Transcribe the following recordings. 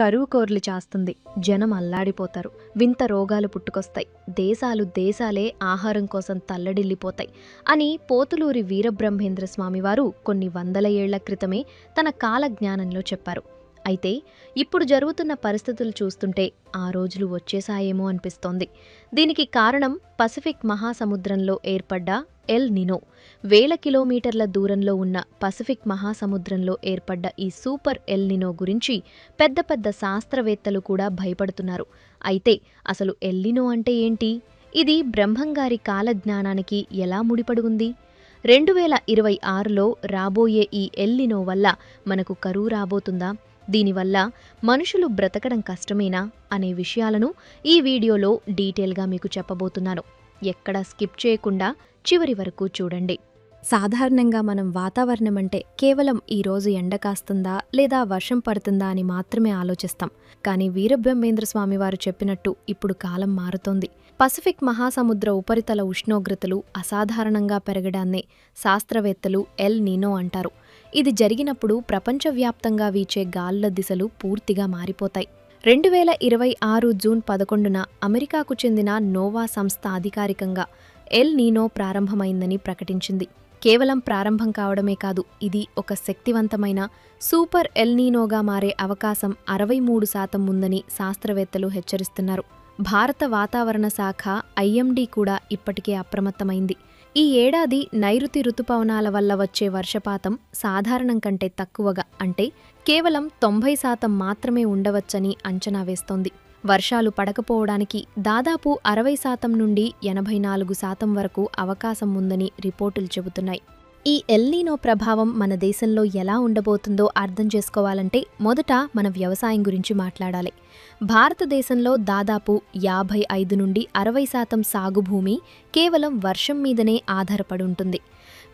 కరువు కోర్లు చాస్తుంది. జనం అల్లాడిపోతారు. వింత రోగాలు పుట్టుకొస్తాయి. దేశాలే ఆహారం కోసం తల్లడిల్లిపోతాయి అని పోతులూరి వీరబ్రహ్మేంద్ర స్వామివారు కొన్ని వందల ఏళ్ల క్రితమే తన కాలజ్ఞానంలో చెప్పారు. అయితే ఇప్పుడు జరుగుతున్న పరిస్థితులు చూస్తుంటే ఆ రోజులు వచ్చేసాయేమో అనిపిస్తోంది. దీనికి కారణం పసిఫిక్ మహాసముద్రంలో ఏర్పడ్డ ఎల్ నినో. వేల కిలోమీటర్ల దూరంలో ఉన్న పసిఫిక్ మహాసముద్రంలో ఏర్పడ్డ ఈ సూపర్ ఎల్ నినో గురించి పెద్ద పెద్ద శాస్త్రవేత్తలు కూడా భయపడుతున్నారు. అయితే అసలు ఎల్ నినో అంటే ఏంటి? ఇది బ్రహ్మంగారి కాలజ్ఞానానికి ఎలా ముడిపడి ఉంది? 2026లో రాబోయే ఈ ఎల్ నినో వల్ల మనకు కరువు రాబోతుందా? దీనివల్ల మనుషులు బ్రతకడం కష్టమేనా అనే విషయాలను ఈ వీడియోలో డీటెయిల్గా మీకు చెప్పబోతున్నాను. ఎక్కడా స్కిప్ చేయకుండా చివరి వరకు చూడండి. సాధారణంగా మనం వాతావరణం అంటే కేవలం ఈరోజు ఎండ కాస్తుందా లేదా వర్షం పడుతుందా అని మాత్రమే ఆలోచిస్తాం. కానీ వీరబ్రహ్మేంద్ర స్వామివారు చెప్పినట్టు ఇప్పుడు కాలం మారుతోంది. పసిఫిక్ మహాసముద్ర ఉపరితల ఉష్ణోగ్రతలు అసాధారణంగా పెరగడాన్నే శాస్త్రవేత్తలు ఎల్ నినో అంటారు. ఇది జరిగినప్పుడు ప్రపంచవ్యాప్తంగా వీచే గాలుల దిశలు పూర్తిగా మారిపోతాయి. 2026 జూన్ 11న అమెరికాకు చెందిన నోవా సంస్థ అధికారికంగా ఎల్ నినో ప్రారంభమైందని ప్రకటించింది. కేవలం ప్రారంభం కావడమే కాదు, ఇది ఒక శక్తివంతమైన సూపర్ ఎల్ నినోగా మారే అవకాశం 63% ఉందని శాస్త్రవేత్తలు హెచ్చరిస్తున్నారు. భారత వాతావరణ శాఖ ఐఎండీ కూడా ఇప్పటికే అప్రమత్తమైంది. ఈ ఏడాది నైరుతి రుతుపవనాల వల్ల వచ్చే వర్షపాతం సాధారణం కంటే తక్కువగా, అంటే కేవలం 90% మాత్రమే ఉండవచ్చని అంచనా వేస్తోంది. వర్షాలు పడకపోవడానికి దాదాపు 60% నుండి 84% వరకు అవకాశం ఉందని రిపోర్టులు చెబుతున్నాయి. ఈ ఎల్ నినో ప్రభావం మన దేశంలో ఎలా ఉండబోతుందో అర్థం చేసుకోవాలంటే మొదట మన వ్యవసాయం గురించి మాట్లాడాలి. భారతదేశంలో దాదాపు 55 నుండి 60% సాగు భూమి కేవలం వర్షం మీదనే ఆధారపడి ఉంటుంది.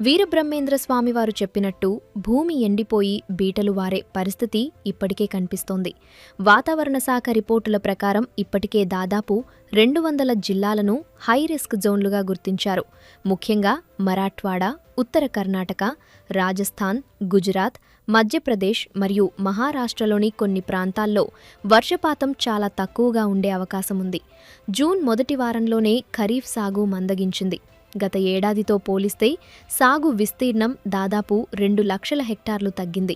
వీరబ్రహ్మేంద్ర స్వామివారు చెప్పినట్టు భూమి ఎండిపోయి బీటలు వారే పరిస్థితి ఇప్పటికే కనిపిస్తోంది. వాతావరణ శాఖ రిపోర్టుల ప్రకారం ఇప్పటికే దాదాపు 200 జిల్లాలను హై రిస్క్ జోన్లుగా గుర్తించారు. ముఖ్యంగా మరాఠ్వాడా, ఉత్తర కర్ణాటక, రాజస్థాన్, గుజరాత్, మధ్యప్రదేశ్ మరియు మహారాష్ట్రలోని కొన్ని ప్రాంతాల్లో వర్షపాతం చాలా తక్కువగా ఉండే అవకాశం ఉంది. జూన్ మొదటి వారంలోనే ఖరీఫ్ సాగు మందగించింది. గత ఏడాదితో పోలిస్తే సాగు విస్తీర్ణం దాదాపు 2 లక్షల హెక్టార్లు తగ్గింది.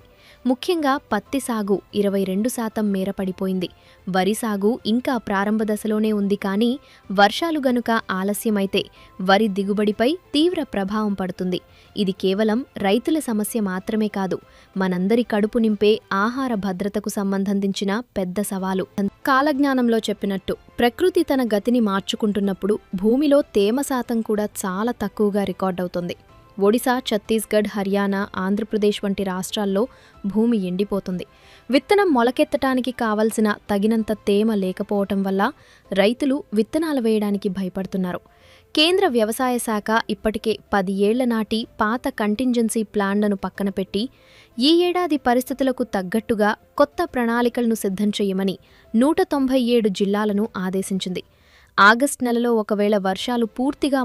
ముఖ్యంగా పత్తి సాగు 22% మేర పడిపోయింది. వరి సాగు ఇంకా ప్రారంభ దశలోనే ఉంది. కానీ వర్షాలు గనుక ఆలస్యమైతే వరి దిగుబడిపై తీవ్ర ప్రభావం పడుతుంది. ఇది కేవలం రైతుల సమస్య మాత్రమే కాదు, మనందరి కడుపు నింపే ఆహార భద్రతకు సంబంధించిన పెద్ద సవాలు. కాలజ్ఞానంలో చెప్పినట్టు ప్రకృతి తన గతిని మార్చుకుంటున్నప్పుడు భూమిలో తేమ శాతం కూడా చాలా తక్కువగా రికార్డవుతుంది. ఒడిశా, ఛత్తీస్గఢ్, హర్యానా, ఆంధ్రప్రదేశ్ వంటి రాష్ట్రాల్లో భూమి ఎండిపోతుంది. విత్తనం మొలకెత్తటానికి కావలసిన తగినంత తేమ లేకపోవటం వల్ల రైతులు విత్తనాలు వేయడానికి భయపడుతున్నారు. కేంద్ర వ్యవసాయ శాఖ ఇప్పటికే 10 ఏళ్ల నాటి పాత కంటింజెన్సీ ప్లాన్లను పక్కన పెట్టి ఈ ఏడాది పరిస్థితులకు తగ్గట్టుగా కొత్త ప్రణాళికలను సిద్ధం చేయమని 197 జిల్లాలను ఆదేశించింది. ఆగస్టు నెలలో ఒకవేళ వర్షాలు పూర్తిగా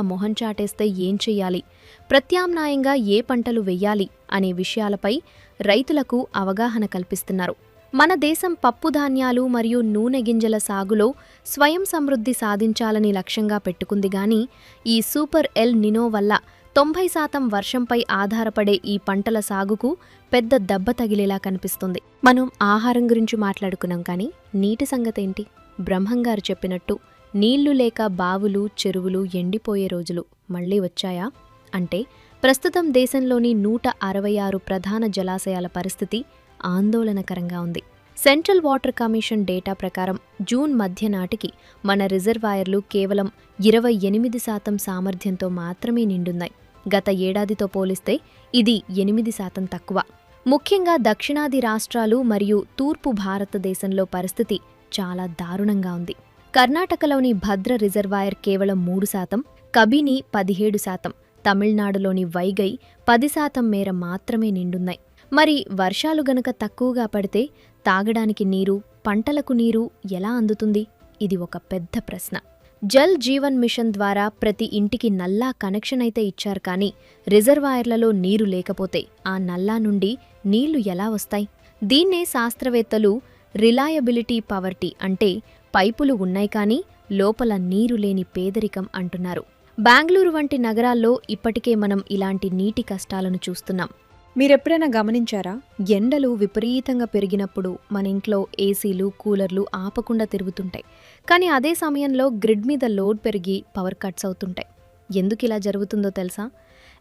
మొహంచాటేస్తే ఏం చెయ్యాలి, ప్రత్యామ్నాయంగా ఏ పంటలు వెయ్యాలి అనే విషయాలపై రైతులకు అవగాహన కల్పిస్తున్నారు. మన దేశం పప్పుధాన్యాలు మరియు నూనె గింజల సాగులో స్వయం సమృద్ధి సాధించాలని లక్ష్యంగా పెట్టుకుంది. గాని ఈ సూపర్ ఎల్ నినో వల్ల 90% వర్షంపై ఆధారపడే ఈ పంటల సాగుకు పెద్ద దెబ్బ తగిలేలా కనిపిస్తుంది. మనం ఆహారం గురించి మాట్లాడుకున్నాం, కానీ నీటి సంగతేంటి? బ్రహ్మంగారు చెప్పినట్టు నీళ్లు లేక బావులు, చెరువులు ఎండిపోయే రోజులు మళ్లీ వచ్చాయా? అంటే ప్రస్తుతం దేశంలోని 166 ప్రధాన జలాశయాల పరిస్థితి ఆందోళనకరంగా ఉంది. సెంట్రల్ వాటర్ కమిషన్ డేటా ప్రకారం జూన్ మధ్య నాటికి మన రిజర్వాయర్లు కేవలం 28% సామర్థ్యంతో మాత్రమే నిండున్నాయి. గత ఏడాదితో పోలిస్తే ఇది 8% తక్కువ. ముఖ్యంగా దక్షిణాది రాష్ట్రాలు మరియు తూర్పు భారతదేశంలో పరిస్థితి చాలా దారుణంగా ఉంది. కర్ణాటకలోని భద్ర రిజర్వాయర్ కేవలం 3%, కబిని 17%, తమిళనాడులోని వైగై 10% మేర మాత్రమే నిండున్నాయి. మరి వర్షాలు గనక తక్కువగా పడితే తాగడానికి నీరు, పంటలకు నీరు ఎలా అందుతుంది? ఇది ఒక పెద్ద ప్రశ్న. జల్ జీవన్ మిషన్ ద్వారా ప్రతి ఇంటికి నల్లా కనెక్షన్ అయితే ఇచ్చారు, కానీ రిజర్వాయర్లలో నీరు లేకపోతే ఆ నల్లా నుండి నీళ్లు ఎలా వస్తాయి? దీన్నే శాస్త్రవేత్తలు రిలయబిలిటీ పవర్టీ అంటే పైపులు ఉన్నాయి కానీ లోపల నీరు లేని పేదరికం అంటున్నారు. బెంగళూరు వంటి నగరాల్లో ఇప్పటికే మనం ఇలాంటి నీటి కష్టాలను చూస్తున్నాం. మీరెప్పుడైనా గమనించారా? ఎండలు విపరీతంగా పెరిగినప్పుడు మన ఇంట్లో ఏసీలు, కూలర్లు ఆపకుండా తిరుగుతుంటాయి. కానీ అదే సమయంలో గ్రిడ్ మీద లోడ్ పెరిగి పవర్ కట్స్ అవుతుంటాయి. ఎందుకిలా జరుగుతుందో తెలుసా?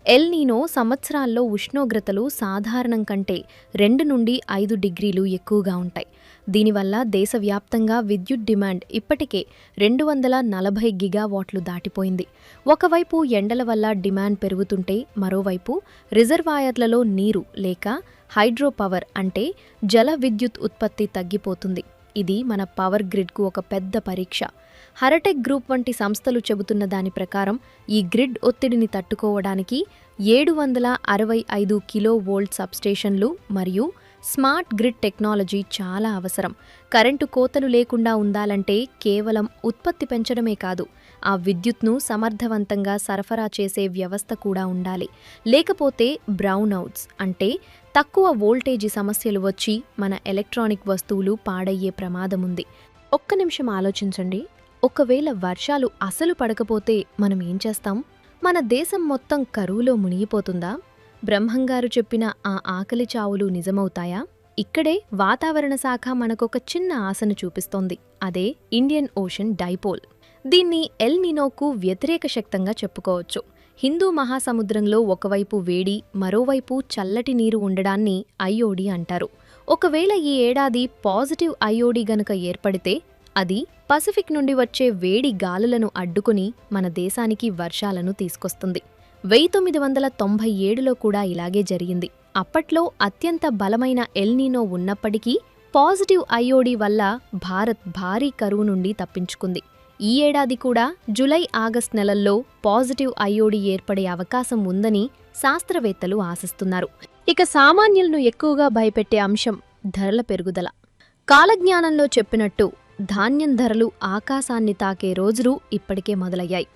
ఎల్ నీనో సంవత్సరాల్లో ఉష్ణోగ్రతలు సాధారణం కంటే 2 నుండి 5 డిగ్రీలు ఎక్కువగా ఉంటాయి. దీనివల్ల దేశవ్యాప్తంగా విద్యుత్ డిమాండ్ ఇప్పటికే 240 గిగావాట్లు దాటిపోయింది. ఒకవైపు ఎండల వల్ల డిమాండ్ పెరుగుతుంటే మరోవైపు రిజర్వాయర్లలో నీరు లేక హైడ్రో పవర్ అంటే జల విద్యుత్ ఉత్పత్తి తగ్గిపోతుంది. ఇది మన పవర్ గ్రిడ్కు ఒక పెద్ద పరీక్ష. హరటెక్ గ్రూప్ వంటి సంస్థలు చెబుతున్న దాని ప్రకారం ఈ గ్రిడ్ ఒత్తిడిని తట్టుకోవడానికి 765 కిలోవోల్ట్ సబ్స్టేషన్లు మరియు స్మార్ట్ గ్రిడ్ టెక్నాలజీ చాలా అవసరం. కరెంటు కోతలు లేకుండా ఉండాలంటే కేవలం ఉత్పత్తి పెంచడమే కాదు, ఆ విద్యుత్ను సమర్థవంతంగా సరఫరా చేసే వ్యవస్థ కూడా ఉండాలి. లేకపోతే బ్రౌన్అవుట్స్ అంటే తక్కువ వోల్టేజీ సమస్యలు వచ్చి మన ఎలక్ట్రానిక్ వస్తువులు పాడయ్యే ప్రమాదముంది. ఒక్క నిమిషం ఆలోచించండి. ఒకవేళ వర్షాలు అసలు పడకపోతే మనం ఏం చేస్తాం? మన దేశం మొత్తం కరువులో మునిగిపోతుందా? బ్రహ్మంగారు చెప్పిన ఆ ఆకలి చావులు నిజమవుతాయా? ఇక్కడే వాతావరణ శాఖ మనకొక చిన్న ఆశను చూపిస్తోంది. అదే ఇండియన్ ఓషన్ డైపోల్. దీన్ని ఎల్ నినోకు వ్యతిరేక శక్తంగా చెప్పుకోవచ్చు. హిందూ మహాసముద్రంలో ఒకవైపు వేడి, మరోవైపు చల్లటి నీరు ఉండడాన్ని ఐఓడి అంటారు. ఒకవేళ ఈ ఏడాది పాజిటివ్ ఐఓడి గనుక ఏర్పడితే అది పసిఫిక్ నుండి వచ్చే వేడి గాలులను అడ్డుకుని మన దేశానికి వర్షాలను తీసుకొస్తుంది. 1997లో కూడా ఇలాగే జరిగింది. అప్పట్లో అత్యంత బలమైన ఎల్ నీనో ఉన్నప్పటికీ పాజిటివ్ ఐఓడి వల్ల భారత్ భారీ కరువు నుండి తప్పించుకుంది. ఈ ఏడాది కూడా జూలై, ఆగస్టు నెలల్లో పాజిటివ్ ఐఓడి ఏర్పడే అవకాశం ఉందని శాస్త్రవేత్తలు ఆశిస్తున్నారు. ఇక సామాన్యులను ఎక్కువగా భయపెట్టే అంశం ధరల పెరుగుదల. కాలజ్ఞానంలో చెప్పినట్టు ధాన్యం ధరలు ఆకాశాన్ని తాకే రోజులు ఇప్పటికే మొదలయ్యాయి.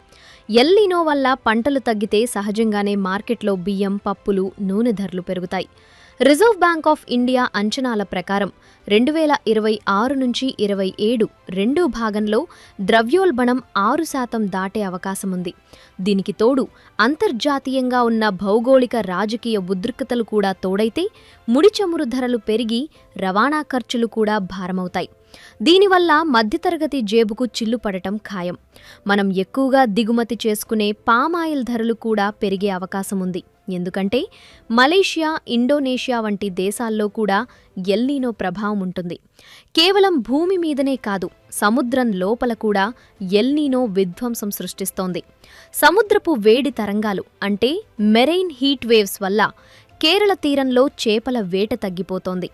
ఎల్ నీనో వల్ల పంటలు తగ్గితే సహజంగానే మార్కెట్లో బియ్యం, పప్పులు, నూనె ధరలు పెరుగుతాయి. రిజర్వ్ బ్యాంక్ ఆఫ్ ఇండియా అంచనాల ప్రకారం 2026 నుంచి 27 రెండో భాగంలో ద్రవ్యోల్బణం 6% దాటే అవకాశముంది. దీనికి తోడు అంతర్జాతీయంగా ఉన్న భౌగోళిక రాజకీయ ఉద్రిక్తతలు కూడా తోడైతే ముడి చమురు ధరలు పెరిగి రవాణా ఖర్చులు కూడా భారమవుతాయి. దీనివల్ల మధ్యతరగతి జేబుకు చిల్లు పడటం ఖాయం. మనం ఎక్కువగా దిగుమతి చేసుకునే పామాయిల్ ధరలు కూడా పెరిగే అవకాశముంది. ఎందుకంటే మలేషియా, ఇండోనేషియా వంటి దేశాల్లో కూడా ఎల్ నీనో ప్రభావం ఉంటుంది. కేవలం భూమి మీదనే కాదు, సముద్రం లోపల కూడా ఎల్ నీనో విధ్వంసం సృష్టిస్తోంది. సముద్రపు వేడి తరంగాలు అంటే మెరైన్ హీట్ వేవ్స్ వల్ల కేరళ తీరంలో చేపల వేట తగ్గిపోతోంది.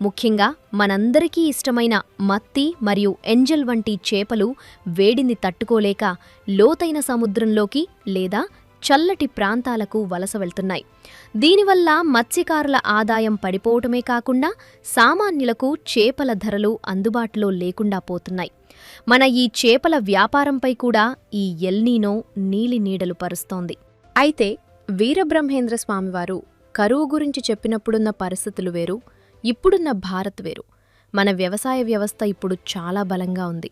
ముఖ్యంగా మనందరికీ ఇష్టమైన మత్తి మరియు ఎంజల్ వంటి చేపలు వేడిని తట్టుకోలేక లోతైన సముద్రంలోకి లేదా చల్లటి ప్రాంతాలకు వలస వెళ్తున్నాయి. దీనివల్ల మత్స్యకారుల ఆదాయం పడిపోవటమే కాకుండా సామాన్యులకు చేపల ధరలు అందుబాటులో లేకుండా పోతున్నాయి. మన ఈ చేపల వ్యాపారంపై కూడా ఈ ఎల్ నీనో నీలి నీడలు పరుస్తోంది. అయితే వీరబ్రహ్మేంద్ర స్వామివారు కరువు గురించి చెప్పినప్పుడున్న పరిస్థితులు వేరు, ఇప్పుడున్న భారత్ వేరు. మన వ్యవసాయ వ్యవస్థ ఇప్పుడు చాలా బలంగా ఉంది.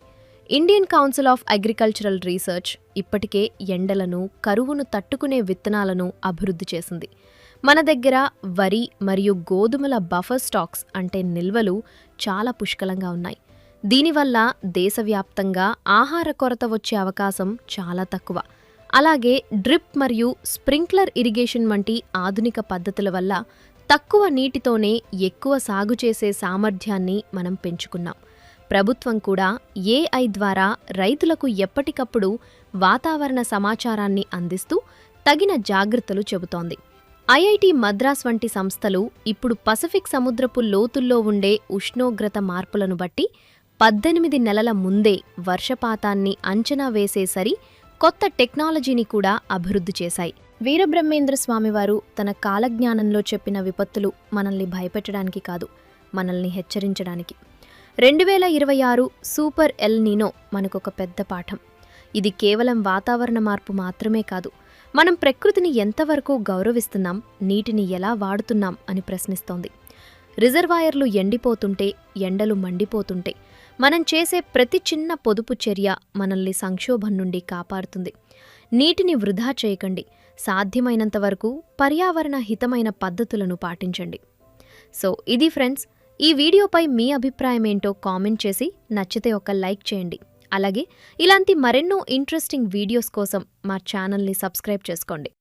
Indian council of agricultural research ఇప్పటికే ఎండలను, కరువును తట్టుకునే విత్తనాలను అభివృద్ధి చేసింది. మన దగ్గర వరి మరియు గోధుమల బఫర్ స్టాక్స్ అంటే నిల్వలు చాలా పుష్కలంగా ఉన్నాయి. దీనివల్ల దేశవ్యాప్తంగా ఆహార కొరత వచ్చే అవకాశం చాలా తక్కువ. అలాగే డ్రిప్ మరియు స్ప్రింక్లర్ ఇరిగేషన్ వంటి ఆధునిక పద్ధతుల వల్ల తక్కువ నీటితోనే ఎక్కువ సాగు చేసే సామర్థ్యాన్ని మనం పెంచుకున్నాం. ప్రభుత్వం కూడా ఏఐ ద్వారా రైతులకు ఎప్పటికప్పుడు వాతావరణ సమాచారాన్ని అందిస్తూ తగిన జాగ్రత్తలు చెబుతోంది. ఐఐటి మద్రాస్ వంటి సంస్థలు ఇప్పుడు పసిఫిక్ సముద్రపు లోతుల్లో ఉండే ఉష్ణోగ్రత మార్పులను బట్టి 18 నెలల ముందే వర్షపాతాన్ని అంచనా వేసేసరి కొత్త టెక్నాలజీని కూడా అభివృద్ధి చేశాయి. వీరబ్రహ్మేంద్ర స్వామివారు తన కాలజ్ఞానంలో చెప్పిన విపత్తులు మనల్ని భయపెట్టడానికి కాదు, మనల్ని హెచ్చరించడానికి. 2026 సూపర్ ఎల్ నీనో మనకొక పెద్ద పాఠం. ఇది కేవలం వాతావరణ మార్పు మాత్రమే కాదు, మనం ప్రకృతిని ఎంతవరకు గౌరవిస్తున్నాం, నీటిని ఎలా వాడుతున్నాం అని ప్రశ్నిస్తోంది. రిజర్వాయర్లు ఎండిపోతుంటే, ఎండలు మండిపోతుంటే మనం చేసే ప్రతి చిన్న పొదుపు చర్య మనల్ని సంక్షోభం నుండి కాపాడుతుంది. నీటిని వృధా చేయకండి. సాధ్యమైనంత వరకు పర్యావరణ హితమైన పద్ధతులను పాటించండి. సో ఇది ఫ్రెండ్స్, ఈ వీడియోపై మీ అభిప్రాయం ఏంటో కామెంట్ చేసి నచ్చితే ఒక లైక్ చేయండి. అలాగే ఇలాంటి మరెన్నో ఇంట్రెస్టింగ్ వీడియోస్ కోసం మా ఛానల్ని సబ్స్క్రైబ్ చేసుకోండి.